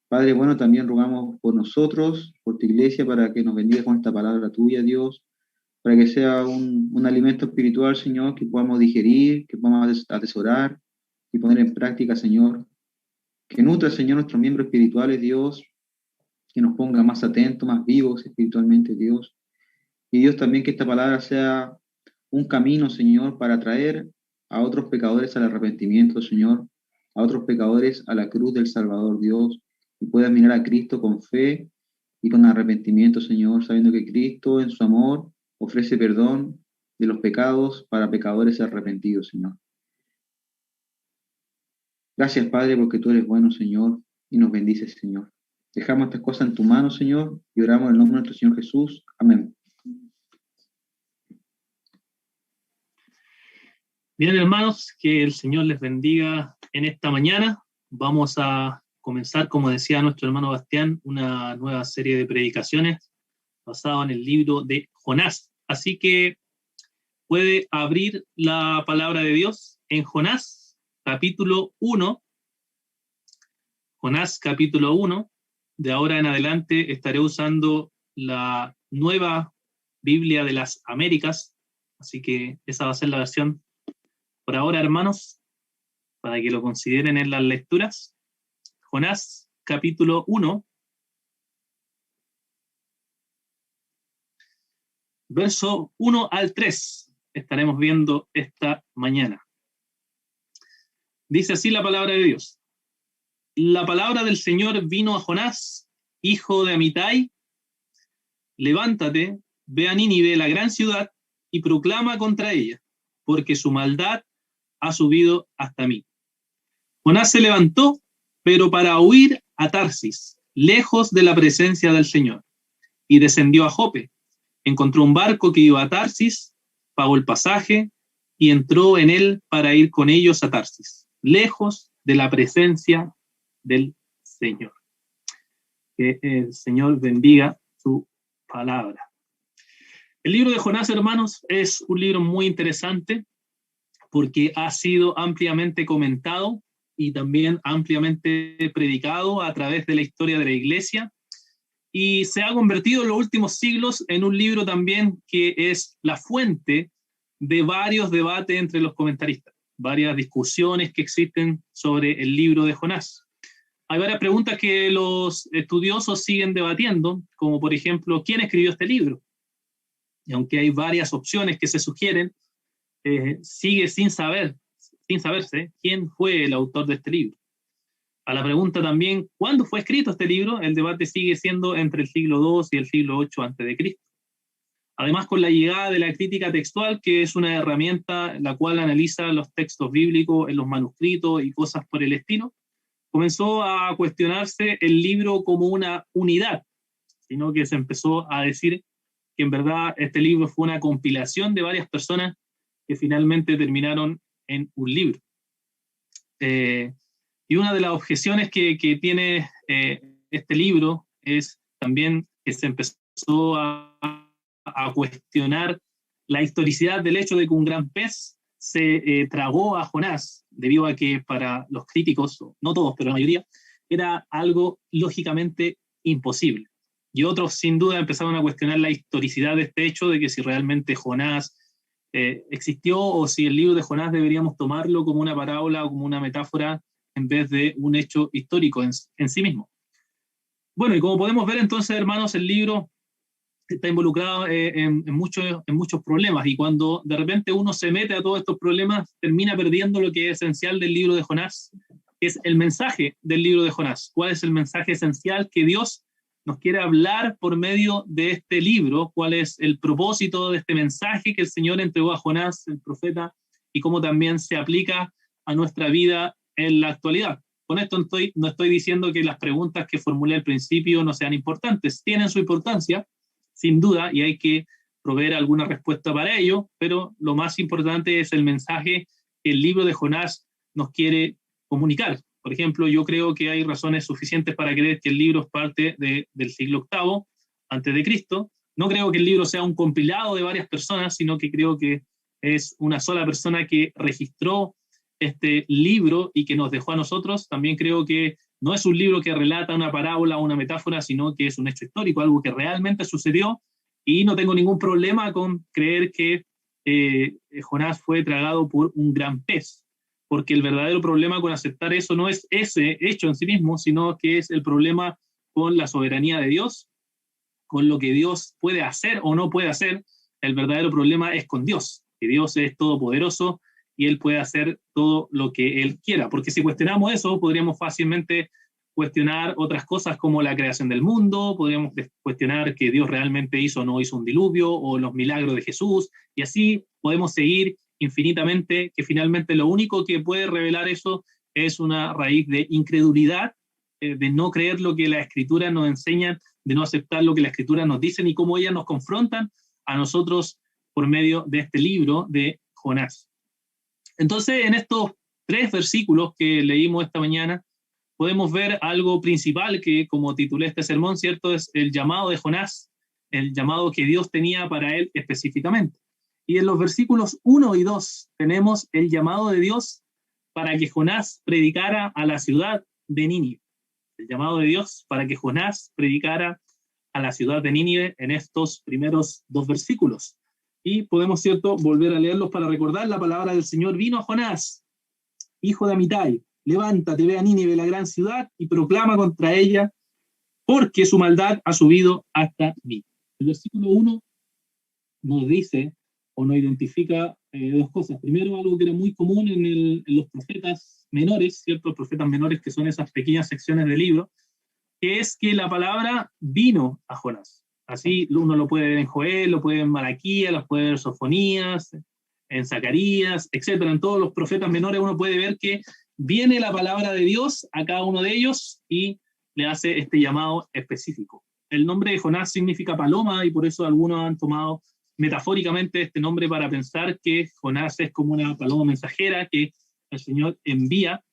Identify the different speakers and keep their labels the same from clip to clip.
Speaker 1: Padre, bueno, también rogamos por nosotros, por tu iglesia, para que nos bendiga con esta palabra tuya, Dios, para que sea un alimento espiritual, Señor, que podamos digerir, que podamos atesorar y poner en práctica, Señor. Que nutra, Señor, nuestros miembros espirituales, Dios, que nos ponga más atentos, más vivos espiritualmente, Dios. Y Dios, también que esta palabra sea un camino, Señor, para traer a otros pecadores al arrepentimiento, Señor, a otros pecadores a la cruz del Salvador, Dios, y puedan mirar a Cristo con fe y con arrepentimiento, Señor, sabiendo que Cristo en su amor ofrece perdón de los pecados para pecadores arrepentidos, Señor. Gracias, Padre, porque tú eres bueno, Señor, y nos bendices, Señor. Dejamos estas cosas en tu mano, Señor, y oramos en el nombre de nuestro Señor Jesús. Amén.
Speaker 2: Bien, hermanos, que el Señor les bendiga en esta mañana. Vamos a comenzar, como decía nuestro hermano Bastián, una nueva serie de predicaciones basada en el libro de Jonás. Así que puede abrir la palabra de Dios en Jonás, capítulo 1. Jonás, capítulo 1. De ahora en adelante estaré usando la nueva Biblia de las Américas, así que esa va a ser la versión por ahora, hermanos, para que lo consideren en las lecturas. Jonás, capítulo 1, verso 1 al 3, estaremos viendo esta mañana. Dice así la palabra de Dios. La palabra del Señor vino a Jonás, hijo de Amitai. Levántate, ve a Nínive, la gran ciudad, y proclama contra ella, porque su maldad ha subido hasta mí. Jonás se levantó, pero para huir a Tarsis, lejos de la presencia del Señor, y descendió a Jope. Encontró un barco que iba a Tarsis, pagó el pasaje y entró en él para ir con ellos a Tarsis, lejos de la presencia del Señor. Que el Señor bendiga su palabra. El libro de Jonás, hermanos, es un libro muy interesante porque ha sido ampliamente comentado y también ampliamente predicado a través de la historia de la Iglesia, y se ha convertido en los últimos siglos en un libro también que es la fuente de varios debates entre los comentaristas, varias discusiones que existen sobre el libro de Jonás. Hay varias preguntas que los estudiosos siguen debatiendo, como por ejemplo, ¿quién escribió este libro? Y aunque hay varias opciones que se sugieren, sigue sin saberse quién fue el autor de este libro. A la pregunta también, ¿cuándo fue escrito este libro? El debate sigue siendo entre el siglo II y el siglo VIII a.C. Además, con la llegada de la crítica textual, que es una herramienta la cual analiza los textos bíblicos en los manuscritos y cosas por el estilo, comenzó a cuestionarse el libro como una unidad, sino que se empezó a decir que en verdad este libro fue una compilación de varias personas que finalmente terminaron en un libro. Y una de las objeciones que tiene este libro es también que se empezó a cuestionar la historicidad del hecho de que un gran pez se tragó a Jonás, debido a que para los críticos, no todos, pero la mayoría, era algo lógicamente imposible. Y otros sin duda empezaron a cuestionar la historicidad de este hecho, de que si realmente Jonás existió o si el libro de Jonás deberíamos tomarlo como una parábola o como una metáfora en vez de un hecho histórico en sí mismo. Bueno, y como podemos ver entonces, hermanos, el libro está involucrado en muchos problemas, y cuando de repente uno se mete a todos estos problemas, termina perdiendo lo que es esencial del libro de Jonás, que es el mensaje del libro de Jonás. ¿Cuál es el mensaje esencial que Dios nos quiere hablar por medio de este libro? ¿Cuál es el propósito de este mensaje que el Señor entregó a Jonás, el profeta, y cómo también se aplica a nuestra vida en la actualidad? Con esto no estoy diciendo que las preguntas que formulé al principio no sean importantes. Tienen su importancia, sin duda, y hay que proveer alguna respuesta para ello, pero lo más importante es el mensaje que el libro de Jonás nos quiere comunicar. Por ejemplo, yo creo que hay razones suficientes para creer que el libro es parte del siglo VIII antes de Cristo. No creo que el libro sea un compilado de varias personas, sino que creo que es una sola persona que registró este libro y que nos dejó a nosotros. También creo que No es un libro que relata una parábola o una metáfora, sino que es un hecho histórico, algo que realmente sucedió, y no tengo ningún problema con creer que Jonás fue tragado por un gran pez, porque el verdadero problema con aceptar eso no es ese hecho en sí mismo, sino que es el problema con la soberanía de Dios, con lo que Dios puede hacer o no puede hacer. El verdadero problema es con Dios, que Dios es todopoderoso y Él puede hacer todo lo que Él quiera, porque si cuestionamos eso, podríamos fácilmente cuestionar otras cosas como la creación del mundo, podríamos cuestionar que Dios realmente hizo o no hizo un diluvio, o los milagros de Jesús, y así podemos seguir infinitamente, que finalmente lo único que puede revelar eso es una raíz de incredulidad, de no creer lo que las escrituras nos enseñan, de no aceptar lo que las escrituras nos dicen y cómo ellas nos confrontan a nosotros por medio de este libro de Jonás. Entonces, en estos 3 versículos que leímos esta mañana, podemos ver algo principal que, como titulé este sermón, ¿cierto? Es el llamado de Jonás, el llamado que Dios tenía para él específicamente. Y en los versículos 1 y 2 tenemos el llamado de Dios para que Jonás predicara a la ciudad de Nínive. El llamado de Dios para que Jonás predicara a la ciudad de Nínive en estos primeros 2 versículos. Y podemos, ¿cierto?, volver a leerlos para recordar la palabra del Señor. Vino a Jonás, hijo de Amitai, levántate, ve a Nínive, la gran ciudad, y proclama contra ella, porque su maldad ha subido hasta mí. El versículo 1 nos dice, o nos identifica 2 cosas. Primero, algo que era muy común en los profetas menores, ¿cierto? Los profetas menores, que son esas pequeñas secciones del libro, que es que la palabra vino a Jonás. Así uno lo puede ver en Joel, lo puede ver en Malaquías, lo puede ver en Sofonías, en Zacarías, etc. En todos los profetas menores uno puede ver que viene la palabra de Dios a cada uno de ellos y le hace este llamado específico. El nombre de Jonás significa paloma y por eso algunos han tomado metafóricamente este nombre para pensar que Jonás es como una paloma mensajera que el Señor envía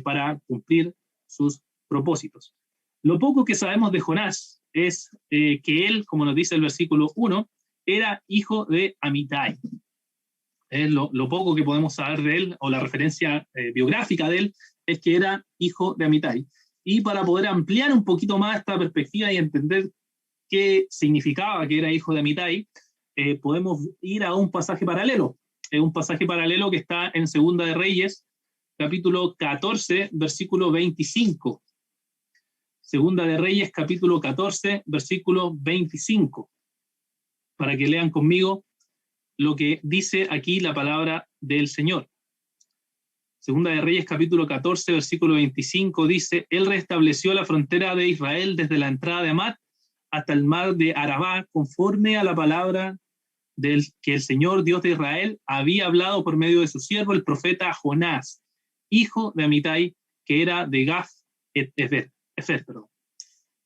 Speaker 2: para cumplir sus propósitos. Lo poco que sabemos de Jonás es que él, como nos dice el versículo 1, era hijo de Amitai. Es lo poco que podemos saber de él, o la referencia biográfica de él, es que era hijo de Amitai. Y para poder ampliar un poquito más esta perspectiva y entender qué significaba que era hijo de Amitai, podemos ir a un pasaje paralelo. Un pasaje paralelo que está en Segunda de Reyes, capítulo 14, versículo 25. Segunda de Reyes, capítulo 14, versículo 25. Para que lean conmigo lo que dice aquí la palabra del Señor. Segunda de Reyes, capítulo 14, versículo 25, dice: Él restableció la frontera de Israel desde la entrada de Amat hasta el mar de Arabá, conforme a la palabra que el Señor, Dios de Israel, había hablado por medio de su siervo, el profeta Jonás, hijo de Amitai, que era de Gath-Hefer.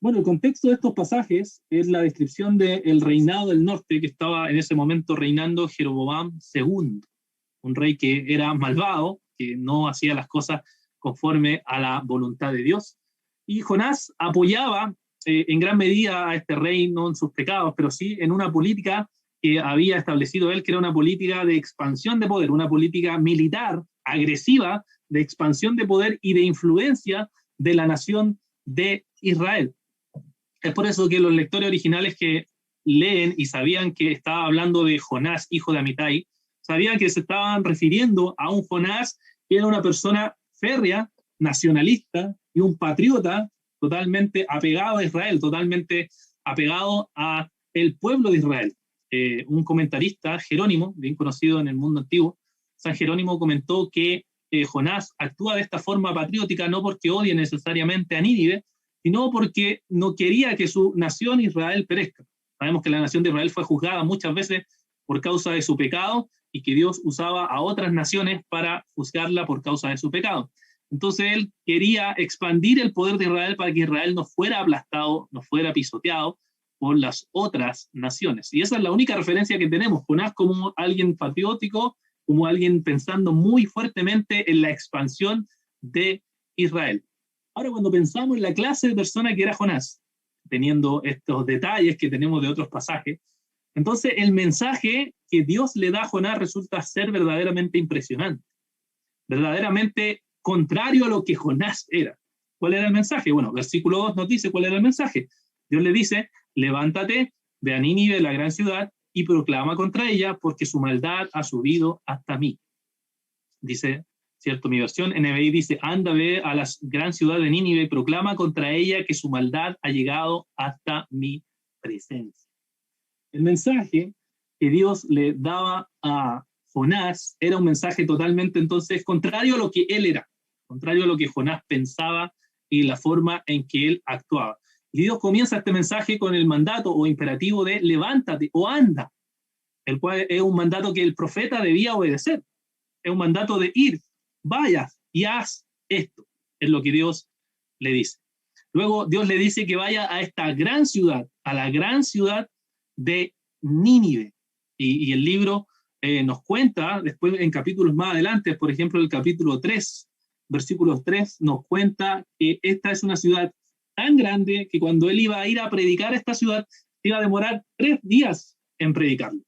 Speaker 2: Bueno, el contexto de estos pasajes es la descripción del reinado del norte, que estaba en ese momento reinando Jeroboam II, un rey que era malvado, que no hacía las cosas conforme a la voluntad de Dios. Y Jonás apoyaba en gran medida a este rey, no en sus pecados, pero sí en una política que había establecido él, que era una política de expansión de poder, una política militar agresiva de expansión de poder y de influencia de la nación de Israel. Es por eso que los lectores originales que leen y sabían que estaba hablando de Jonás, hijo de Amitai, sabían que se estaban refiriendo a un Jonás que era una persona férrea, nacionalista y un patriota totalmente apegado a Israel, totalmente apegado a el pueblo de Israel. Un comentarista, Jerónimo, bien conocido en el mundo antiguo, San Jerónimo comentó que Jonás actúa de esta forma patriótica no porque odie necesariamente a Nínive, sino porque no quería que su nación Israel perezca. Sabemos que la nación de Israel fue juzgada muchas veces por causa de su pecado y que Dios usaba a otras naciones para juzgarla por causa de su pecado. Entonces él quería expandir el poder de Israel para que Israel no fuera aplastado, no fuera pisoteado por las otras naciones. Y esa es la única referencia que tenemos, Jonás como alguien patriótico, como alguien pensando muy fuertemente en la expansión de Israel. Ahora, cuando pensamos en la clase de persona que era Jonás, teniendo estos detalles que tenemos de otros pasajes, entonces el mensaje que Dios le da a Jonás resulta ser verdaderamente impresionante, verdaderamente contrario a lo que Jonás era. ¿Cuál era el mensaje? Bueno, versículo 2 nos dice cuál era el mensaje. Dios le dice, levántate, ve a Nínive, la gran ciudad, y proclama contra ella, porque su maldad ha subido hasta mí. Dice, ¿cierto? Mi versión NBI dice, anda, ve a la gran ciudad de Nínive y proclama contra ella que su maldad ha llegado hasta mi presencia. El mensaje que Dios le daba a Jonás era un mensaje totalmente entonces contrario a lo que él era, contrario a lo que Jonás pensaba y la forma en que él actuaba. Y Dios comienza este mensaje con el mandato o imperativo de levántate o anda, el cual es un mandato que el profeta debía obedecer. Es un mandato de ir, vayas y haz esto, es lo que Dios le dice. Luego Dios le dice que vaya a esta gran ciudad, a la gran ciudad de Nínive. Y el libro nos cuenta, después en capítulos más adelante, por ejemplo el capítulo 3, versículos 3, nos cuenta que esta es una ciudad tan grande que cuando él iba a ir a predicar a esta ciudad, iba a demorar 3 días en predicarlo.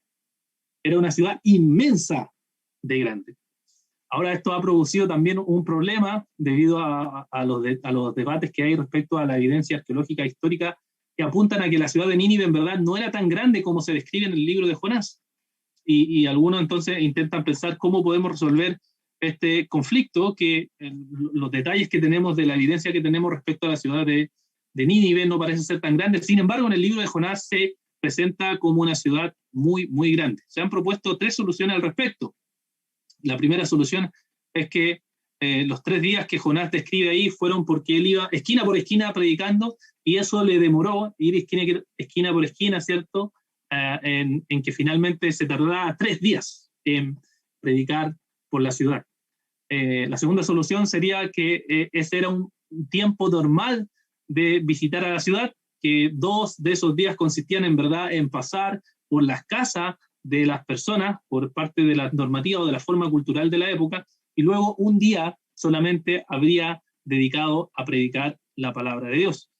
Speaker 2: Era una ciudad inmensa de grande. Ahora esto ha producido también un problema debido a los debates que hay respecto a la evidencia arqueológica histórica que apuntan a que la ciudad de Nínive en verdad no era tan grande como se describe en el libro de Jonás. Y algunos entonces intentan pensar cómo podemos resolver este conflicto, que los detalles que tenemos de la evidencia que tenemos respecto a la ciudad de Nínive no parece ser tan grande. Sin embargo, en el libro de Jonás se presenta como una ciudad muy, muy grande. Se han propuesto 3 soluciones al respecto. La primera solución es que los 3 días que Jonás describe ahí fueron porque él iba esquina por esquina predicando y eso le demoró ir esquina por esquina, ¿cierto? En que finalmente se tardaba 3 días en predicar por la ciudad. La segunda solución sería que ese era un tiempo normal de visitar a la ciudad, que 2 de esos días consistían en verdad en pasar por las casas de las personas por parte de la normativa o de la forma cultural de la época, y luego un día solamente habría dedicado a predicar la palabra de Dios.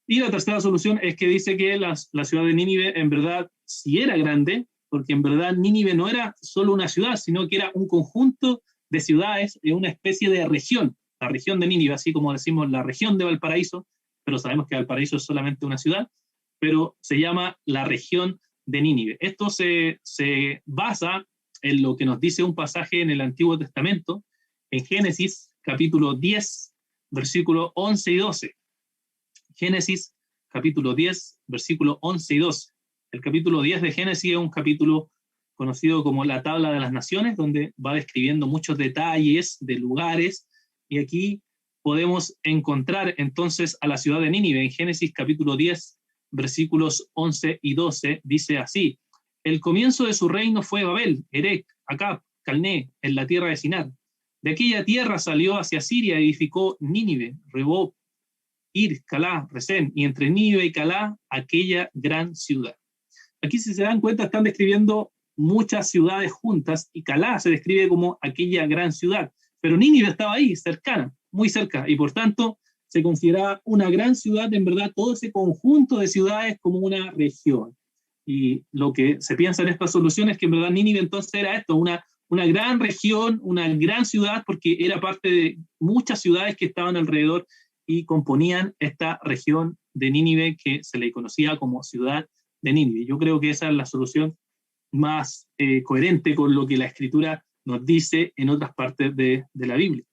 Speaker 2: Y la tercera solución es que dice que la ciudad de Nínive en verdad sí era grande, porque en verdad Nínive no era solo una ciudad, sino que era un conjunto de ciudades, una especie de región, la región de Nínive, así como decimos la región de Valparaíso, pero sabemos que Valparaíso es solamente una ciudad, pero se llama la región de Nínive. Esto se basa en lo que nos dice un pasaje en el Antiguo Testamento, en Génesis capítulo 10, versículos 11 y 12. Génesis capítulo 10, versículos 11 y 12. El capítulo 10 de Génesis es un capítulo conocido como la Tabla de las Naciones, donde va describiendo muchos detalles de lugares, y aquí podemos encontrar entonces a la ciudad de Nínive. En Génesis capítulo 10, versículos 11 y 12, dice así: el comienzo de su reino fue Babel, Erec, Acab, Calné, en la tierra de Sinar. De aquella tierra salió hacia Siria y edificó Nínive, Rehob, Ir, Calá, Resén, y entre Nínive y Calá, aquella gran ciudad. Aquí, si se dan cuenta, están describiendo muchas ciudades juntas, y Calá se describe como aquella gran ciudad, pero Nínive estaba ahí, cercana, muy cerca, y por tanto se consideraba una gran ciudad, en verdad, todo ese conjunto de ciudades como una región. Y lo que se piensa en esta solución es que en verdad Nínive entonces era esto, una gran región, una gran ciudad, porque era parte de muchas ciudades que estaban alrededor y componían esta región de Nínive que se le conocía como ciudad de Nínive. Yo creo que esa es la solución más coherente con lo que la Escritura nos dice en otras partes de la Biblia.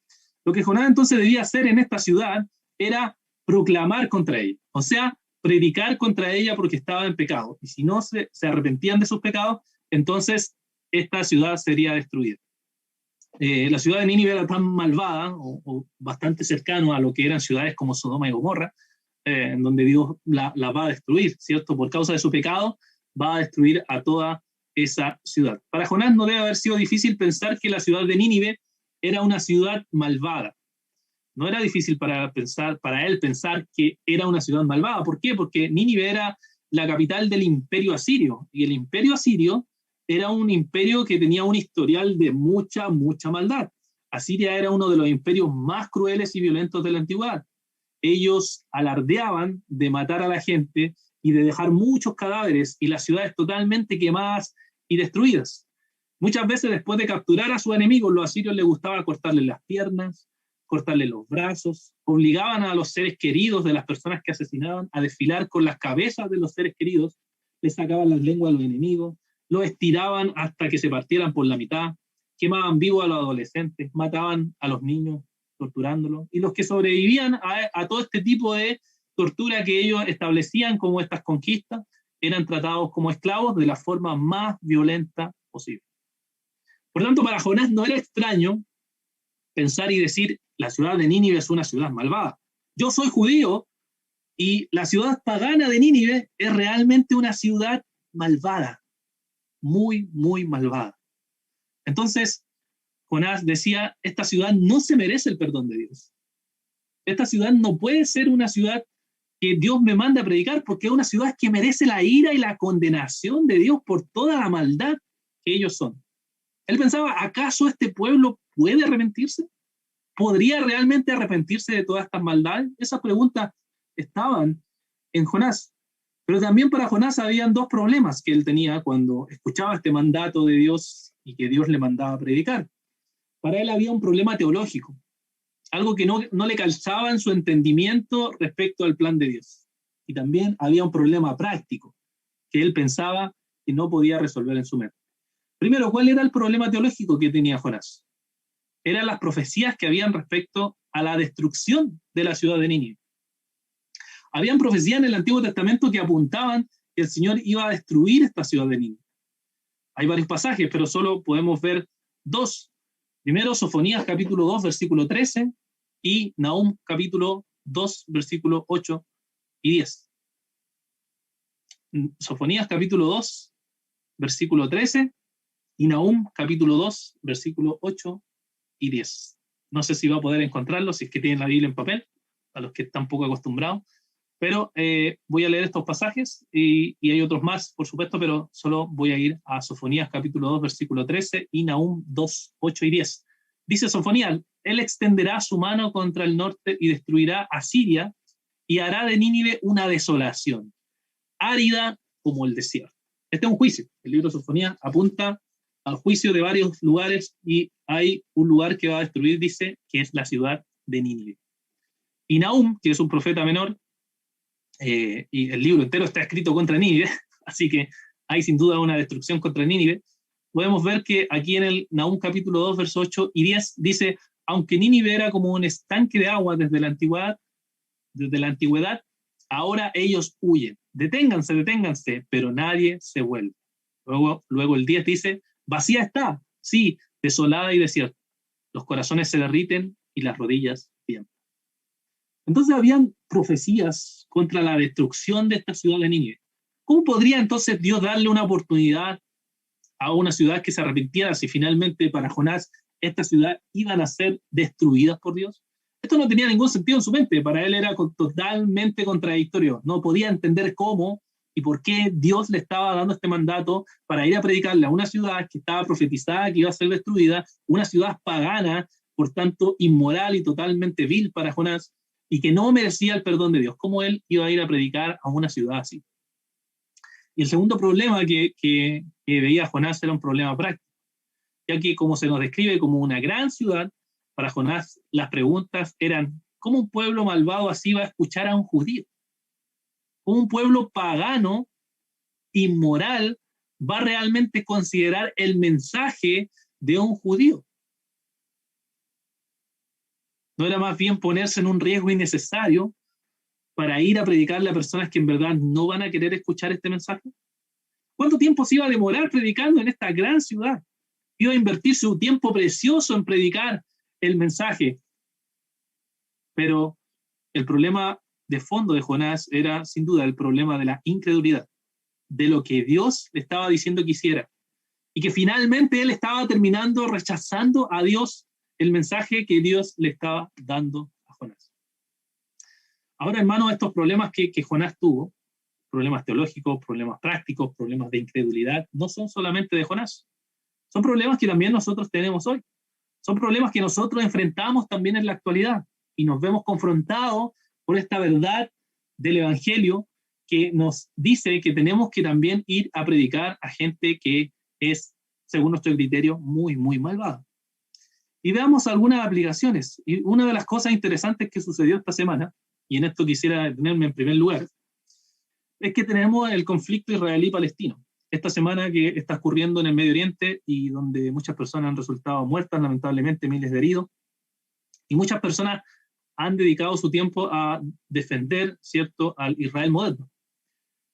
Speaker 2: Lo que Jonás entonces debía hacer en esta ciudad era proclamar contra ella, o sea, predicar contra ella porque estaba en pecado. Y si no se arrepentían de sus pecados, entonces esta ciudad sería destruida. La ciudad de Nínive era tan malvada o bastante cercano a lo que eran ciudades como Sodoma y Gomorra, en donde Dios la va a destruir, ¿cierto? Por causa de su pecado va a destruir a toda esa ciudad. Para Jonás no debe haber sido difícil pensar que la ciudad de Nínive era una ciudad malvada. No era difícil para él pensar que era una ciudad malvada. ¿Por qué? Porque Nínive era la capital del imperio asirio, y el imperio asirio era un imperio que tenía un historial de mucha, mucha maldad. Asiria era uno de los imperios más crueles y violentos de la antigüedad. Ellos alardeaban de matar a la gente y de dejar muchos cadáveres y las ciudades totalmente quemadas y destruidas. Muchas veces, después de capturar a sus enemigos, los asirios les gustaba cortarles las piernas, cortarle los brazos, obligaban a los seres queridos de las personas que asesinaban a desfilar con las cabezas de los seres queridos, les sacaban las lenguas a los enemigos, los estiraban hasta que se partieran por la mitad, quemaban vivos a los adolescentes, mataban a los niños, torturándolos, y los que sobrevivían a todo este tipo de tortura que ellos establecían como estas conquistas, eran tratados como esclavos de la forma más violenta posible. Por tanto, para Jonás no era extraño pensar y decir, la ciudad de Nínive es una ciudad malvada. Yo soy judío y la ciudad pagana de Nínive es realmente una ciudad malvada, muy, muy malvada. Entonces, Jonás decía, esta ciudad no se merece el perdón de Dios. Esta ciudad no puede ser una ciudad que Dios me manda a predicar, porque es una ciudad que merece la ira y la condenación de Dios por toda la maldad que ellos son. Él pensaba, ¿acaso este pueblo puede arrepentirse? ¿Podría realmente arrepentirse de todas estas maldades? Esas preguntas estaban en Jonás. Pero también para Jonás habían dos problemas que él tenía cuando escuchaba este mandato de Dios y que Dios le mandaba a predicar. Para él había un problema teológico, algo que no le calzaba en su entendimiento respecto al plan de Dios. Y también había un problema práctico que él pensaba que no podía resolver en su mente. Primero, ¿cuál era el problema teológico que tenía Jonás? Eran las profecías que habían respecto a la destrucción de la ciudad de Nínive. Habían profecías en el Antiguo Testamento que apuntaban que el Señor iba a destruir esta ciudad de Nínive. Hay varios pasajes, pero solo podemos ver dos. Primero, Sofonías capítulo 2, versículo 13, y Nahum capítulo 2, versículo 8 y 10. Sofonías capítulo 2, versículo 13, y Nahum capítulo 2, versículo 8 y 10. No sé si va a poder encontrarlo, si es que tienen la Biblia en papel, a los que están poco acostumbrados, pero voy a leer estos pasajes y hay otros más, por supuesto, pero solo voy a ir a Sofonías capítulo 2, versículo 13 y Nahum 2, 8 y 10. Dice Sofonías, él extenderá su mano contra el norte y destruirá a Siria y hará de Nínive una desolación, árida como el desierto. Este es un juicio. El libro de Sofonías apunta al juicio de varios lugares y hay un lugar que va a destruir, dice, que es la ciudad de Nínive. Y Nahum, que es un profeta menor, y el libro entero está escrito contra Nínive, así que hay sin duda una destrucción contra Nínive. Podemos ver que aquí en el Nahum capítulo 2, versos 8 y 10 dice, aunque Nínive era como un estanque de agua desde la antigüedad, ahora ellos huyen. Deténganse, pero nadie se vuelve. Luego el 10 dice, vacía está, sí, desolada y desierta. Los corazones se derriten y las rodillas tiemblan. Entonces habían profecías contra la destrucción de esta ciudad de Nínive. ¿Cómo podría entonces Dios darle una oportunidad a una ciudad que se arrepintiera si finalmente para Jonás esta ciudad iban a ser destruidas por Dios? Esto no tenía ningún sentido en su mente, para él era totalmente contradictorio, no podía entender cómo y por qué Dios le estaba dando este mandato para ir a predicarle a una ciudad que estaba profetizada que iba a ser destruida, una ciudad pagana, por tanto inmoral y totalmente vil para Jonás, y que no merecía el perdón de Dios. ¿Cómo él iba a ir a predicar a una ciudad así? Y el segundo problema que veía Jonás era un problema práctico, ya que como se nos describe como una gran ciudad, para Jonás las preguntas eran, ¿cómo un pueblo malvado así va a escuchar a un judío? ¿Cómo un pueblo pagano, inmoral, va a realmente considerar el mensaje de un judío? ¿No era más bien ponerse en un riesgo innecesario para ir a predicarle a personas que en verdad no van a querer escuchar este mensaje? ¿Cuánto tiempo se iba a demorar predicando en esta gran ciudad? Iba a invertir su tiempo precioso en predicar el mensaje. Pero el problema de fondo de Jonás era sin duda el problema de la incredulidad, de lo que Dios le estaba diciendo que hiciera. Y que finalmente él estaba terminando rechazando a Dios el mensaje que Dios le estaba dando a Jonás. Ahora, hermanos, estos problemas que Jonás tuvo, problemas teológicos, problemas prácticos, problemas de incredulidad, no son solamente de Jonás. Son problemas que también nosotros tenemos hoy. Son problemas que nosotros enfrentamos también en la actualidad y nos vemos confrontados por esta verdad del Evangelio que nos dice que tenemos que también ir a predicar a gente que es, según nuestro criterio, muy, muy malvada. Y veamos algunas aplicaciones. Y una de las cosas interesantes que sucedió esta semana, y en esto quisiera detenerme en primer lugar, es que tenemos el conflicto israelí-palestino. Esta semana que está ocurriendo en el Medio Oriente y donde muchas personas han resultado muertas, lamentablemente miles de heridos, y muchas personas han dedicado su tiempo a defender, ¿cierto?, al Israel moderno.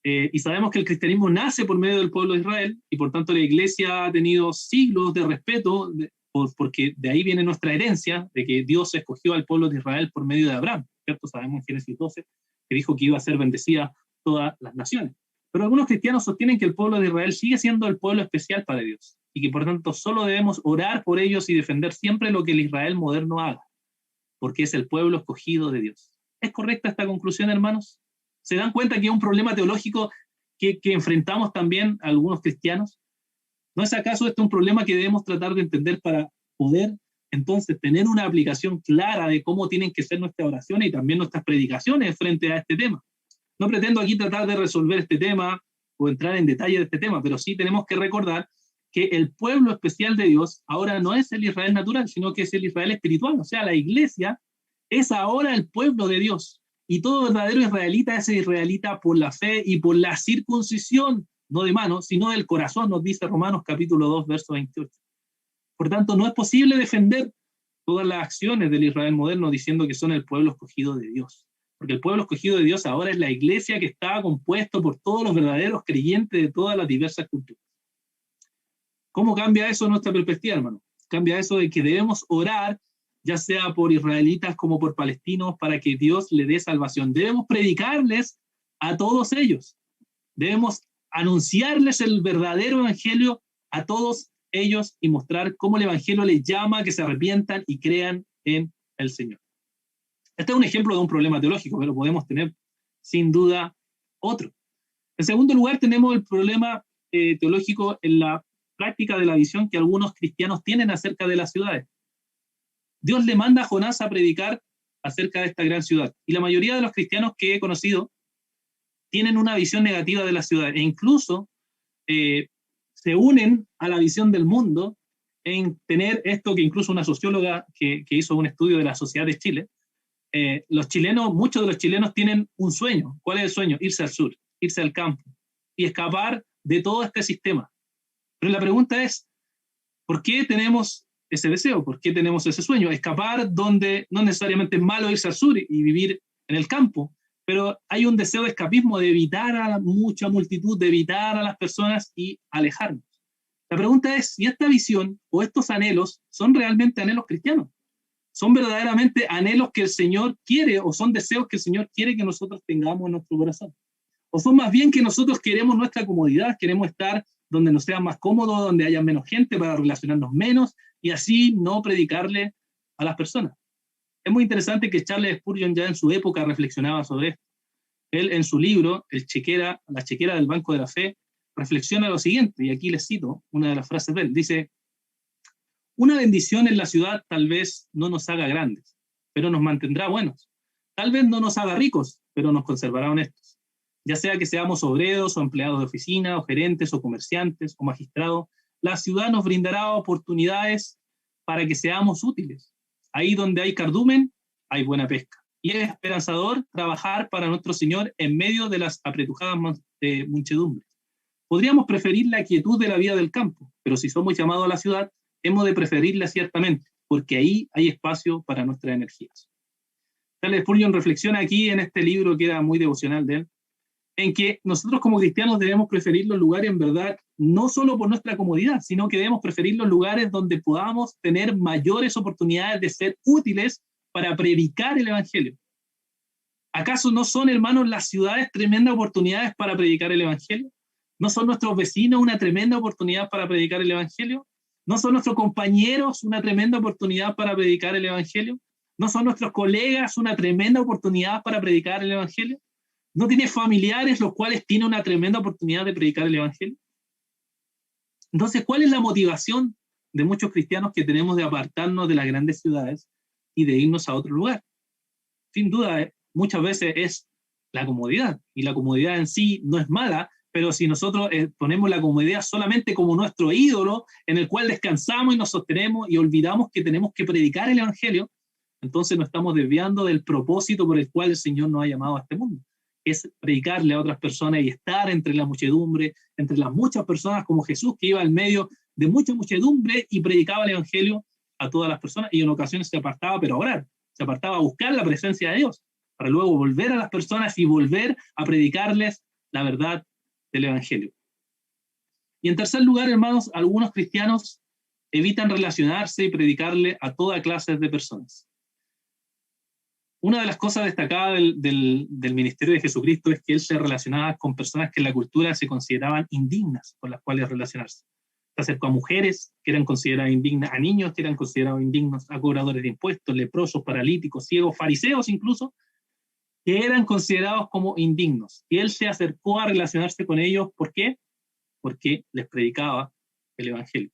Speaker 2: Y sabemos que el cristianismo nace por medio del pueblo de Israel, y por tanto la iglesia ha tenido siglos de respeto, porque de ahí viene nuestra herencia, de que Dios escogió al pueblo de Israel por medio de Abraham, ¿cierto? Sabemos en Génesis 12 que dijo que iba a ser bendecida todas las naciones. Pero algunos cristianos sostienen que el pueblo de Israel sigue siendo el pueblo especial para Dios, y que por tanto solo debemos orar por ellos y defender siempre lo que el Israel moderno haga, porque es el pueblo escogido de Dios. ¿Es correcta esta conclusión, hermanos? ¿Se dan cuenta que es un problema teológico que enfrentamos también a algunos cristianos? ¿No es acaso este un problema que debemos tratar de entender para poder entonces tener una aplicación clara de cómo tienen que ser nuestras oraciones y también nuestras predicaciones frente a este tema? No pretendo aquí tratar de resolver este tema o entrar en detalle de este tema, pero sí tenemos que recordar que el pueblo especial de Dios ahora no es el Israel natural, sino que es el Israel espiritual. O sea, la iglesia es ahora el pueblo de Dios. Y todo verdadero israelita es israelita por la fe y por la circuncisión, no de mano, sino del corazón, nos dice Romanos capítulo 2, verso 28. Por tanto, no es posible defender todas las acciones del Israel moderno diciendo que son el pueblo escogido de Dios. Porque el pueblo escogido de Dios ahora es la iglesia que está compuesto por todos los verdaderos creyentes de todas las diversas culturas. ¿Cómo cambia eso nuestra perspectiva, hermano? Cambia eso de que debemos orar, ya sea por israelitas como por palestinos, para que Dios le dé salvación. Debemos predicarles a todos ellos. Debemos anunciarles el verdadero evangelio a todos ellos y mostrar cómo el evangelio les llama a que se arrepientan y crean en el Señor. Este es un ejemplo de un problema teológico, pero podemos tener sin duda otro. En segundo lugar, tenemos el problema teológico en la práctica de la visión que algunos cristianos tienen acerca de las ciudades. Dios le manda a Jonás a predicar acerca de esta gran ciudad, y la mayoría de los cristianos que he conocido tienen una visión negativa de la ciudad, e incluso se unen a la visión del mundo en tener esto que incluso una socióloga que hizo un estudio de la sociedad de Chile, los chilenos, muchos de los chilenos tienen un sueño. ¿Cuál es el sueño? Irse al sur, irse al campo y escapar de todo este sistema. Pero la pregunta es, ¿por qué tenemos ese deseo? ¿Por qué tenemos ese sueño? Escapar donde no necesariamente es malo irse al sur y vivir en el campo, pero hay un deseo de escapismo, de evitar a la mucha multitud, de evitar a las personas y alejarnos. La pregunta es, ¿y esta visión o estos anhelos son realmente anhelos cristianos? ¿Son verdaderamente anhelos que el Señor quiere o son deseos que el Señor quiere que nosotros tengamos en nuestro corazón? ¿O son más bien que nosotros queremos nuestra comodidad, queremos estar donde nos sea más cómodo, donde haya menos gente para relacionarnos menos y así no predicarle a las personas? Es muy interesante que Charles Spurgeon ya en su época reflexionaba sobre esto. Él en su libro, La chequera del Banco de la Fe, reflexiona lo siguiente, y aquí les cito una de las frases de él. Dice, una bendición en la ciudad tal vez no nos haga grandes, pero nos mantendrá buenos. Tal vez no nos haga ricos, pero nos conservará honestos. Ya sea que seamos obreros o empleados de oficina, o gerentes o comerciantes o magistrados, la ciudad nos brindará oportunidades para que seamos útiles. Ahí donde hay cardumen, hay buena pesca. Y es esperanzador trabajar para nuestro Señor en medio de las apretujadas muchedumbres. Podríamos preferir la quietud de la vida del campo, pero si somos llamados a la ciudad, hemos de preferirla ciertamente, porque ahí hay espacio para nuestras energías. Charles Spurgeon reflexiona aquí en este libro que era muy devocional de él, en que nosotros como cristianos debemos preferir los lugares en verdad, no solo por nuestra comodidad, sino que debemos preferir los lugares donde podamos tener mayores oportunidades de ser útiles para predicar el Evangelio. ¿Acaso no son, hermanos, las ciudades tremendas oportunidades para predicar el Evangelio? ¿No son nuestros vecinos una tremenda oportunidad para predicar el Evangelio? ¿No son nuestros compañeros una tremenda oportunidad para predicar el Evangelio? ¿No son nuestros colegas una tremenda oportunidad para predicar el Evangelio? ¿No tienes familiares los cuales tienen una tremenda oportunidad de predicar el Evangelio? Entonces, ¿cuál es la motivación de muchos cristianos que tenemos de apartarnos de las grandes ciudades y de irnos a otro lugar? Sin duda, muchas veces es la comodidad, y la comodidad en sí no es mala, Pero si nosotros ponemos la comodidad solamente como nuestro ídolo, en el cual descansamos y nos sostenemos y olvidamos que tenemos que predicar el Evangelio, entonces nos estamos desviando del propósito por el cual el Señor nos ha llamado a este mundo. Es predicarle a otras personas y estar entre la muchedumbre, entre las muchas personas, como Jesús, que iba en medio de mucha muchedumbre y predicaba el Evangelio a todas las personas, y en ocasiones se apartaba, pero a orar, se apartaba a buscar la presencia de Dios, para luego volver a las personas y volver a predicarles la verdad del Evangelio. Y en tercer lugar, hermanos, algunos cristianos evitan relacionarse y predicarle a toda clase de personas. Una de las cosas destacadas del ministerio de Jesucristo es que él se relacionaba con personas que en la cultura se consideraban indignas con las cuales relacionarse. Se acercó a mujeres que eran consideradas indignas, a niños que eran considerados indignos, a cobradores de impuestos, leprosos, paralíticos, ciegos, fariseos incluso, que eran considerados como indignos. Y él se acercó a relacionarse con ellos. ¿Por qué? Porque les predicaba el Evangelio.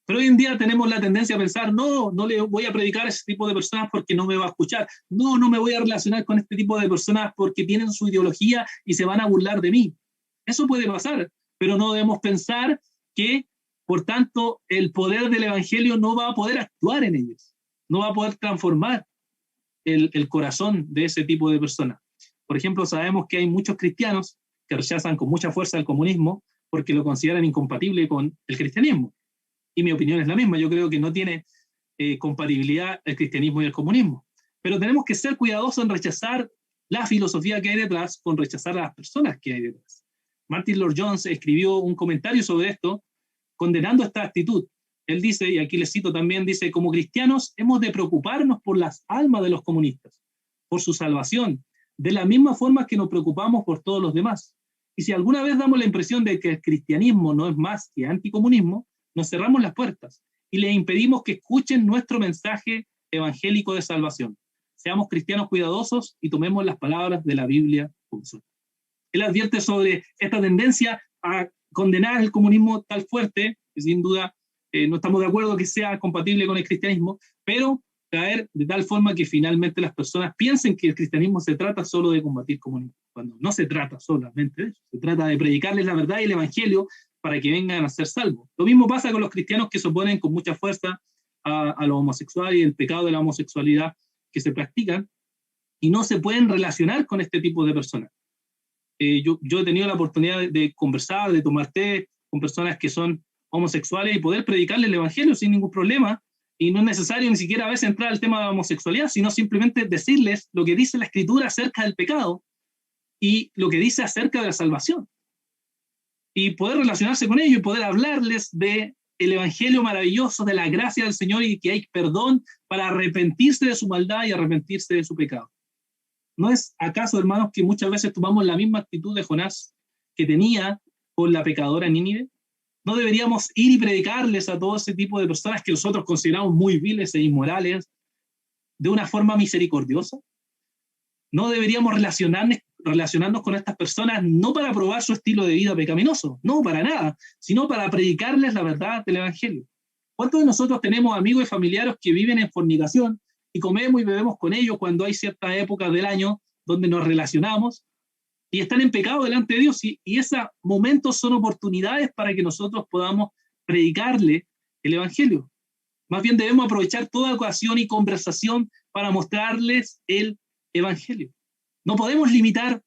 Speaker 2: Pero hoy en día tenemos la tendencia a pensar, no le voy a predicar a ese tipo de personas porque no me va a escuchar. No me voy a relacionar con este tipo de personas porque tienen su ideología y se van a burlar de mí. Eso puede pasar, pero no debemos pensar que, por tanto, el poder del Evangelio no va a poder actuar en ellos, no va a poder transformar el corazón de ese tipo de personas. Por ejemplo, sabemos que hay muchos cristianos que rechazan con mucha fuerza el comunismo porque lo consideran incompatible con el cristianismo. Y mi opinión es la misma, yo creo que no tiene compatibilidad el cristianismo y el comunismo. Pero tenemos que ser cuidadosos en rechazar la filosofía que hay detrás con rechazar a las personas que hay detrás. Martin Lloyd-Jones escribió un comentario sobre esto, condenando esta actitud. Él dice, y aquí le cito también, dice, como cristianos hemos de preocuparnos por las almas de los comunistas, por su salvación, de la misma forma que nos preocupamos por todos los demás. Y si alguna vez damos la impresión de que el cristianismo no es más que anticomunismo, nos cerramos las puertas y les impedimos que escuchen nuestro mensaje evangélico de salvación. Seamos cristianos cuidadosos y tomemos las palabras de la Biblia como son. Él advierte sobre esta tendencia a condenar el comunismo tan fuerte, que sin duda no estamos de acuerdo que sea compatible con el cristianismo, pero caer de tal forma que finalmente las personas piensen que el cristianismo se trata solo de combatir comunismo, cuando no se trata solamente de eso, se trata de predicarles la verdad y el evangelio para que vengan a ser salvos. Lo mismo pasa con los cristianos que se oponen con mucha fuerza a lo homosexual y el pecado de la homosexualidad que se practican y no se pueden relacionar con este tipo de personas. Yo he tenido la oportunidad de conversar, de tomar té con personas que son homosexuales y poder predicarles el evangelio sin ningún problema, y no es necesario ni siquiera a veces entrar al tema de la homosexualidad, sino simplemente decirles lo que dice la Escritura acerca del pecado y lo que dice acerca de la salvación. Y poder relacionarse con ellos y poder hablarles de el evangelio maravilloso, de la gracia del Señor y que hay perdón para arrepentirse de su maldad y arrepentirse de su pecado. ¿No es acaso, hermanos, que muchas veces tomamos la misma actitud de Jonás que tenía con la pecadora Nínive? ¿No deberíamos ir y predicarles a todo ese tipo de personas que nosotros consideramos muy viles e inmorales de una forma misericordiosa? ¿No deberíamos relacionarnos con estas personas no para probar su estilo de vida pecaminoso, no, para nada, sino para predicarles la verdad del Evangelio? ¿Cuántos de nosotros tenemos amigos y familiares que viven en fornicación y comemos y bebemos con ellos cuando hay ciertas épocas del año donde nos relacionamos y están en pecado delante de Dios? Y esos momentos son oportunidades para que nosotros podamos predicarle el Evangelio. Más bien debemos aprovechar toda ocasión y conversación para mostrarles el Evangelio. No podemos limitar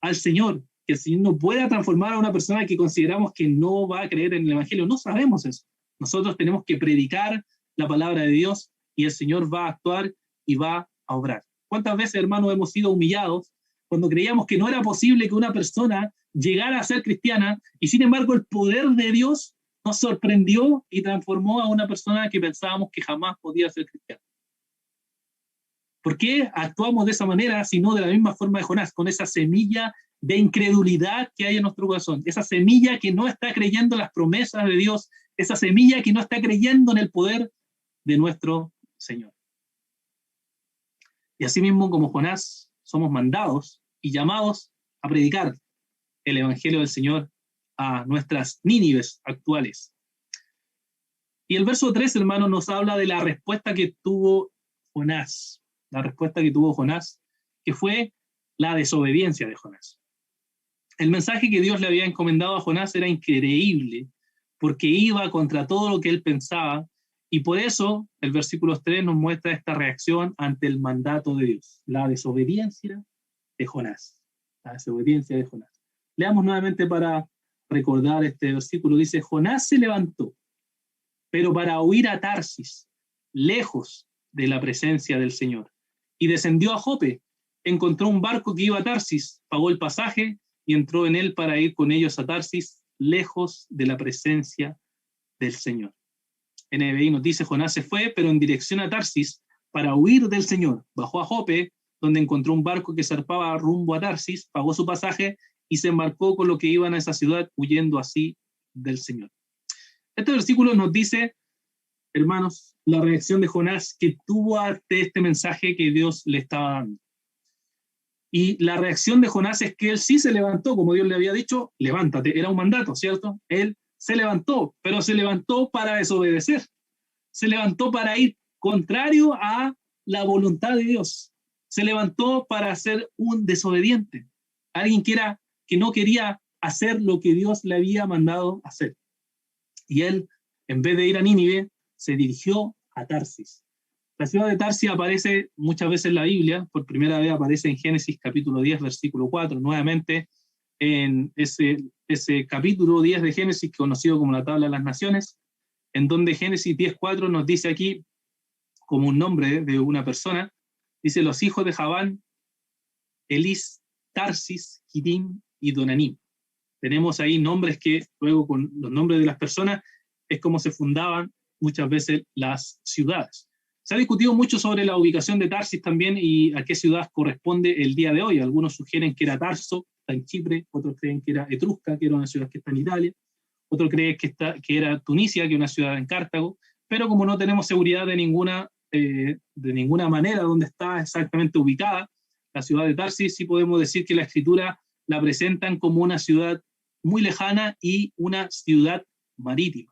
Speaker 2: al Señor, que el Señor no pueda transformar a una persona que consideramos que no va a creer en el Evangelio. No sabemos eso. Nosotros tenemos que predicar la palabra de Dios y el Señor va a actuar y va a obrar. ¿Cuántas veces, hermanos, hemos sido humillados cuando creíamos que no era posible que una persona llegara a ser cristiana y sin embargo el poder de Dios nos sorprendió y transformó a una persona que pensábamos que jamás podía ser cristiana? ¿Por qué actuamos de esa manera, sino de la misma forma de Jonás, con esa semilla de incredulidad que hay en nuestro corazón, esa semilla que no está creyendo en las promesas de Dios, esa semilla que no está creyendo en el poder de nuestro Señor? Y así mismo como Jonás, somos mandados y llamados a predicar el Evangelio del Señor a nuestras Nínives actuales. Y el verso 3, hermano, nos habla de la respuesta que tuvo Jonás. La respuesta que tuvo Jonás, que fue la desobediencia de Jonás. El mensaje que Dios le había encomendado a Jonás era increíble, porque iba contra todo lo que él pensaba, y por eso el versículo 3 nos muestra esta reacción ante el mandato de Dios, la desobediencia de Jonás. La desobediencia de Jonás. Leamos nuevamente para recordar este versículo. Dice, Jonás se levantó, pero para huir a Tarsis, lejos de la presencia del Señor, y descendió a Jope, encontró un barco que iba a Tarsis, pagó el pasaje y entró en él para ir con ellos a Tarsis, lejos de la presencia del Señor. NBI nos dice, Jonás se fue, pero en dirección a Tarsis, para huir del Señor. Bajó a Jope, donde encontró un barco que zarpaba rumbo a Tarsis, pagó su pasaje y se embarcó con lo que iban a esa ciudad, huyendo así del Señor. Este versículo nos dice, hermanos, la reacción de Jonás que tuvo ante este mensaje que Dios le estaba dando. Y la reacción de Jonás es que él sí se levantó, como Dios le había dicho, levántate, era un mandato, ¿cierto? Él se levantó, pero se levantó para desobedecer. Se levantó para ir contrario a la voluntad de Dios. Se levantó para ser un desobediente. Alguien que no quería hacer lo que Dios le había mandado hacer. Y él, en vez de ir a Nínive, se dirigió a Tarsis. La ciudad de Tarsis aparece muchas veces en la Biblia, por primera vez aparece en Génesis capítulo 10, versículo 4, nuevamente en ese capítulo 10 de Génesis, conocido como la tabla de las naciones, en donde Génesis 10:4 nos dice aquí, como un nombre de una persona, dice los hijos de Javán, Elis, Tarsis, Kitim y Donanim. Tenemos ahí nombres que luego con los nombres de las personas es como se fundaban muchas veces las ciudades. Se ha discutido mucho sobre la ubicación de Tarsis también y a qué ciudad corresponde el día de hoy. Algunos sugieren que era Tarso, está en Chipre, otros creen que era Etrusca, que era una ciudad que está en Italia, otros creen que era Tunisia, que es una ciudad en Cartago, pero como no tenemos seguridad de ninguna manera dónde está exactamente ubicada la ciudad de Tarsis, sí podemos decir que la Escritura la presentan como una ciudad muy lejana y una ciudad marítima.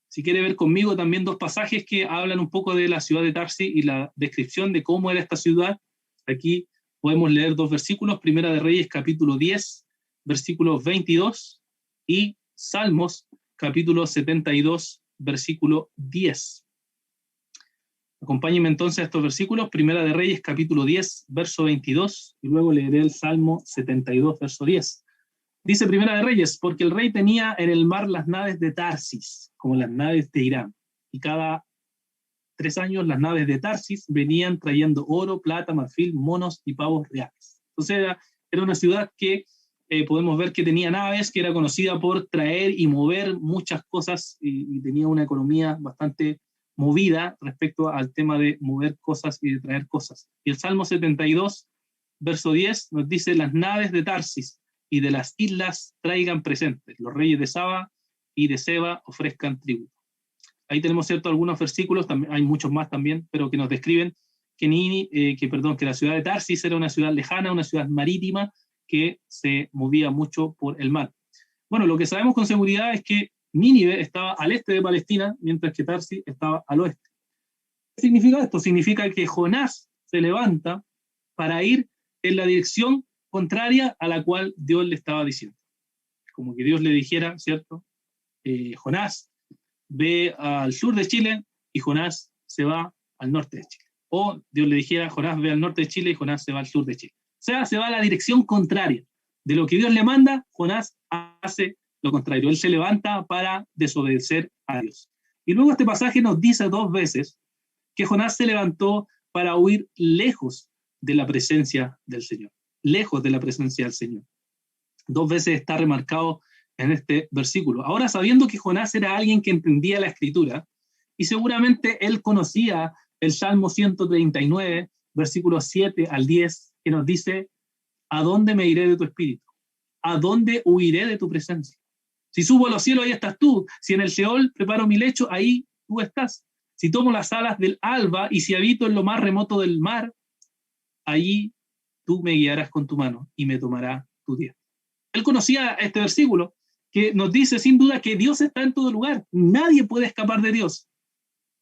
Speaker 2: Si quiere ver conmigo también dos pasajes que hablan un poco de la ciudad de Tarsis y la descripción de cómo era esta ciudad, aquí podemos leer dos versículos, Primera de Reyes capítulo 10, versículos 22, y Salmos capítulo 72, versículo 10. Acompáñenme entonces a estos versículos, Primera de Reyes capítulo 10, verso 22, y luego leeré el Salmo 72, verso 10. Dice Primera de Reyes, porque el rey tenía en el mar las naves de Tarsis, como las naves de Irán, y cada 3 años las naves de Tarsis venían trayendo oro, plata, marfil, monos y pavos reales. Entonces era una ciudad que podemos ver que tenía naves, que era conocida por traer y mover muchas cosas y tenía una economía bastante movida respecto al tema de mover cosas y de traer cosas. Y el Salmo 72, verso 10, nos dice, las naves de Tarsis y de las islas traigan presentes, los reyes de Saba y de Seba ofrezcan tributo. Ahí tenemos algunos versículos, también, hay muchos más también, pero que nos describen que la ciudad de Tarsis era una ciudad lejana, una ciudad marítima que se movía mucho por el mar. Bueno, lo que sabemos con seguridad es que Nínive estaba al este de Palestina, mientras que Tarsis estaba al oeste. ¿Qué significa esto? Significa que Jonás se levanta para ir en la dirección contraria a la cual Dios le estaba diciendo. Como que Dios le dijera, ¿cierto? Jonás ve al sur de Chile y Jonás se va al norte de Chile. O Dios le dijera, Jonás ve al norte de Chile y Jonás se va al sur de Chile. O sea, se va a la dirección contraria. De lo que Dios le manda, Jonás hace lo contrario. Él se levanta para desobedecer a Dios. Y luego este pasaje nos dice 2 veces que Jonás se levantó para huir lejos de la presencia del Señor. Lejos de la presencia del Señor. 2 veces está remarcado en este versículo. Ahora, sabiendo que Jonás era alguien que entendía la Escritura, y seguramente él conocía el Salmo 139, versículos 7 al 10, que nos dice, ¿a dónde me iré de tu espíritu? ¿A dónde huiré de tu presencia? Si subo a los cielos, ahí estás tú. Si en el Seol preparo mi lecho, ahí tú estás. Si tomo las alas del alba y si habito en lo más remoto del mar, allí tú me guiarás con tu mano y me tomará tu diestra. Él conocía este versículo que nos dice sin duda que Dios está en todo lugar. Nadie puede escapar de Dios.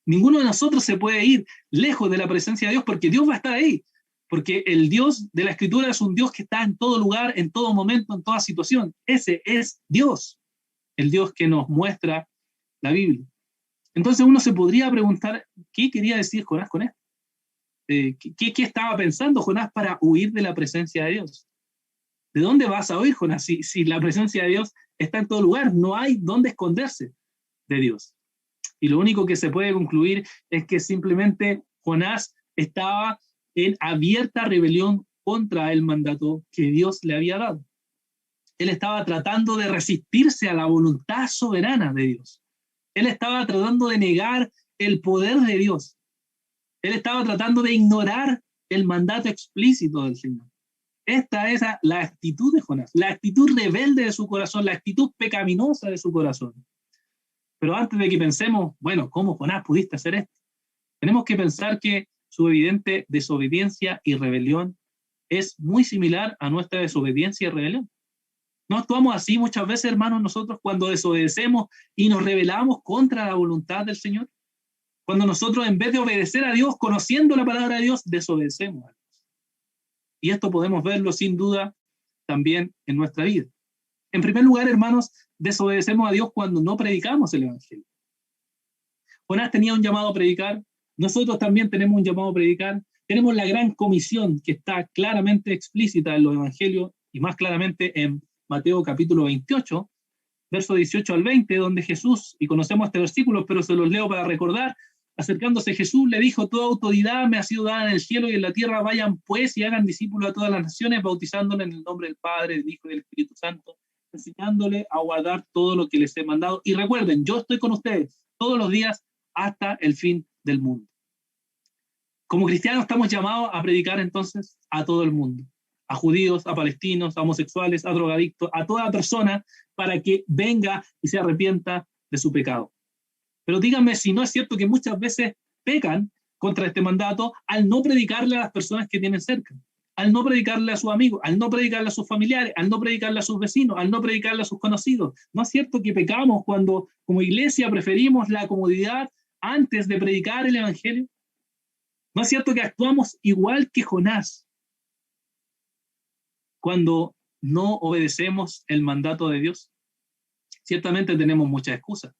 Speaker 2: Ninguno de nosotros se puede ir lejos de la presencia de Dios porque Dios va a estar ahí. Porque el Dios de la Escritura es un Dios que está en todo lugar, en todo momento, en toda situación. Ese es Dios, el Dios que nos muestra la Biblia. Entonces uno se podría preguntar, ¿qué quería decir Jonás con esto? ¿Qué estaba pensando Jonás para huir de la presencia de Dios? ¿De dónde vas a huir, Jonás? Si la presencia de Dios está en todo lugar, no hay dónde esconderse de Dios. Y lo único que se puede concluir es que simplemente Jonás estaba en abierta rebelión contra el mandato que Dios le había dado. Él estaba tratando de resistirse a la voluntad soberana de Dios. Él estaba tratando de negar el poder de Dios. Él estaba tratando de ignorar el mandato explícito del Señor. Esta es la actitud de Jonás, la actitud rebelde de su corazón, la actitud pecaminosa de su corazón. Pero antes de que pensemos, bueno, ¿cómo Jonás pudiste hacer esto? Tenemos que pensar que su evidente desobediencia y rebelión es muy similar a nuestra desobediencia y rebelión. ¿No actuamos así muchas veces, hermanos, nosotros cuando desobedecemos y nos rebelamos contra la voluntad del Señor? Cuando nosotros, en vez de obedecer a Dios, conociendo la palabra de Dios, desobedecemos a Dios. Y esto podemos verlo sin duda también en nuestra vida. En primer lugar, hermanos, desobedecemos a Dios cuando no predicamos el Evangelio. Jonás tenía un llamado a predicar, nosotros también tenemos un llamado a predicar, tenemos la gran comisión que está claramente explícita en los Evangelios y más claramente en Mateo capítulo 28, verso 18 al 20, donde Jesús, y conocemos este versículo, pero se los leo para recordar, acercándose Jesús le dijo: toda autoridad me ha sido dada en el cielo y en la tierra, vayan pues y hagan discípulos a todas las naciones, bautizándoles en el nombre del Padre, del Hijo y del Espíritu Santo, enseñándole a guardar todo lo que les he mandado. Y recuerden, yo estoy con ustedes todos los días hasta el fin del mundo. Como cristianos estamos llamados a predicar entonces a todo el mundo, a judíos, a palestinos, a homosexuales, a drogadictos, a toda persona, para que venga y se arrepienta de su pecado. Pero díganme si no es cierto que muchas veces pecan contra este mandato al no predicarle a las personas que tienen cerca, al no predicarle a sus amigos, al no predicarle a sus familiares, al no predicarle a sus vecinos, al no predicarle a sus conocidos. ¿No es cierto que pecamos cuando como iglesia preferimos la comodidad antes de predicar el Evangelio? ¿No es cierto que actuamos igual que Jonás cuando no obedecemos el mandato de Dios? Ciertamente tenemos muchas excusas.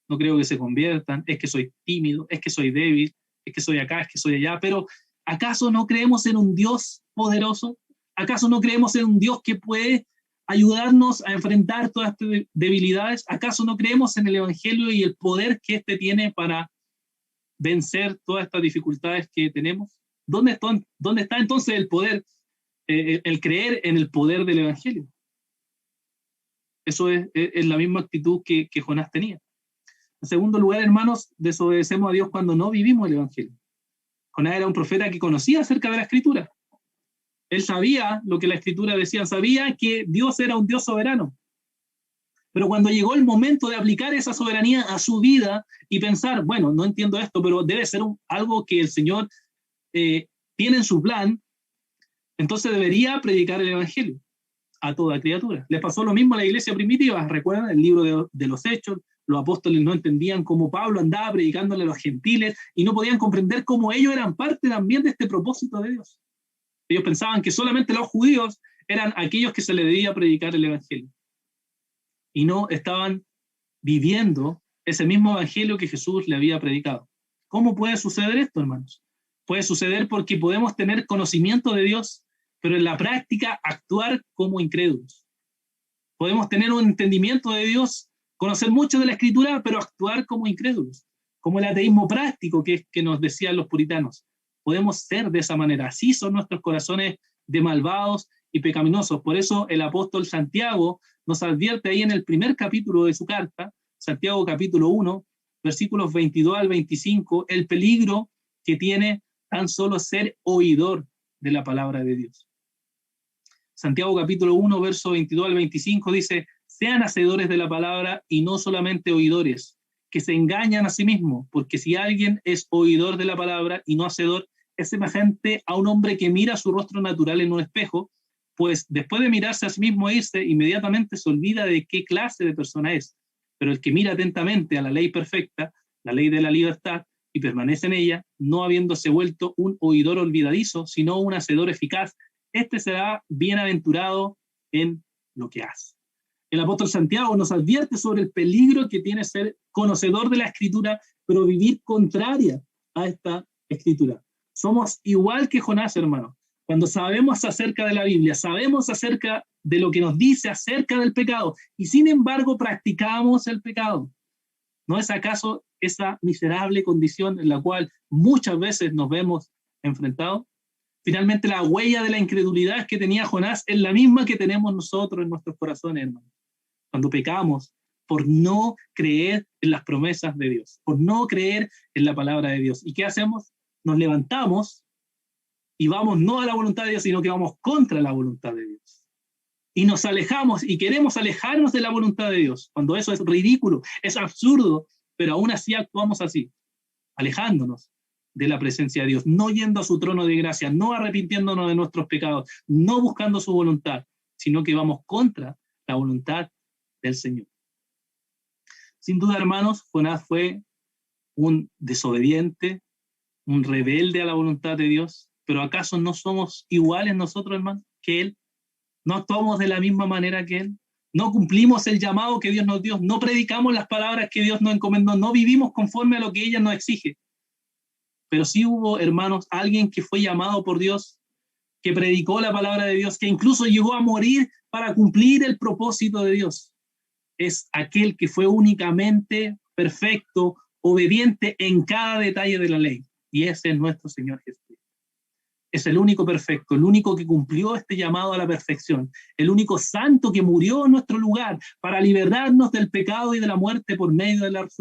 Speaker 2: No creo que se conviertan, es que soy tímido, es que soy débil, es que soy acá, es que soy allá, pero ¿acaso no creemos en un Dios poderoso? ¿Acaso no creemos en un Dios que puede ayudarnos a enfrentar todas estas debilidades? ¿Acaso no creemos en el Evangelio y el poder que éste tiene para vencer todas estas dificultades que tenemos? ¿Dónde está entonces el poder, el creer en el poder del Evangelio? Eso es la misma actitud que Jonás tenía. En segundo lugar, hermanos, desobedecemos a Dios cuando no vivimos el Evangelio. Jonás era un profeta que conocía acerca de la Escritura. Él sabía lo que la Escritura decía, sabía que Dios era un Dios soberano. Pero cuando llegó el momento de aplicar esa soberanía a su vida y pensar, bueno, no entiendo esto, pero debe ser algo que el Señor tiene en su plan, entonces debería predicar el Evangelio a toda criatura. Les pasó lo mismo a la iglesia primitiva. ¿Recuerdan el libro de los Hechos? Los apóstoles no entendían cómo Pablo andaba predicándole a los gentiles y no podían comprender cómo ellos eran parte también de este propósito de Dios. Ellos pensaban que solamente los judíos eran aquellos que se les debía predicar el Evangelio. Y no estaban viviendo ese mismo Evangelio que Jesús le había predicado. ¿Cómo puede suceder esto, hermanos? Puede suceder porque podemos tener conocimiento de Dios, pero en la práctica actuar como incrédulos. Podemos tener un entendimiento de Dios, conocer mucho de la Escritura, pero actuar como incrédulos, como el ateísmo práctico que nos decían los puritanos. Podemos ser de esa manera. Así son nuestros corazones de malvados y pecaminosos. Por eso el apóstol Santiago nos advierte ahí en el primer capítulo de su carta, Santiago capítulo 1, versículos 22 al 25, el peligro que tiene tan solo ser oidor de la palabra de Dios. Santiago capítulo 1, verso 22 al 25 dice: sean hacedores de la palabra y no solamente oidores, que se engañan a sí mismos, porque si alguien es oidor de la palabra y no hacedor, es semejante a un hombre que mira su rostro natural en un espejo, pues después de mirarse a sí mismo e irse, inmediatamente se olvida de qué clase de persona es. Pero el que mira atentamente a la ley perfecta, la ley de la libertad, y permanece en ella, no habiéndose vuelto un oidor olvidadizo, sino un hacedor eficaz, este será bienaventurado en lo que hace. El apóstol Santiago nos advierte sobre el peligro que tiene ser conocedor de la Escritura, pero vivir contraria a esta Escritura. Somos igual que Jonás, hermano. Cuando sabemos acerca de la Biblia, sabemos acerca de lo que nos dice acerca del pecado, y sin embargo practicamos el pecado. ¿No es acaso esa miserable condición en la cual muchas veces nos vemos enfrentados? Finalmente, la huella de la incredulidad que tenía Jonás es la misma que tenemos nosotros en nuestros corazones, hermano. Cuando pecamos por no creer en las promesas de Dios, por no creer en la palabra de Dios. ¿Y qué hacemos? Nos levantamos y vamos no a la voluntad de Dios, sino que vamos contra la voluntad de Dios. Y nos alejamos y queremos alejarnos de la voluntad de Dios, cuando eso es ridículo, es absurdo, pero aún así actuamos así, alejándonos de la presencia de Dios, no yendo a su trono de gracia, no arrepintiéndonos de nuestros pecados, no buscando su voluntad, sino que vamos contra la voluntad del Señor. Sin duda, hermanos, Jonás fue un desobediente, un rebelde a la voluntad de Dios, pero ¿acaso no somos iguales nosotros, hermanos, que él? ¿No actuamos de la misma manera que él? ¿No cumplimos el llamado que Dios nos dio? ¿No predicamos las palabras que Dios nos encomendó? ¿No vivimos conforme a lo que ella nos exige? Pero sí hubo, hermanos, alguien que fue llamado por Dios, que predicó la palabra de Dios, que incluso llegó a morir para cumplir el propósito de Dios. Es aquel que fue únicamente perfecto, obediente en cada detalle de la ley. Y ese es nuestro Señor Jesucristo. Es el único perfecto, el único que cumplió este llamado a la perfección, el único santo que murió en nuestro lugar para liberarnos del pecado y de la muerte por medio de la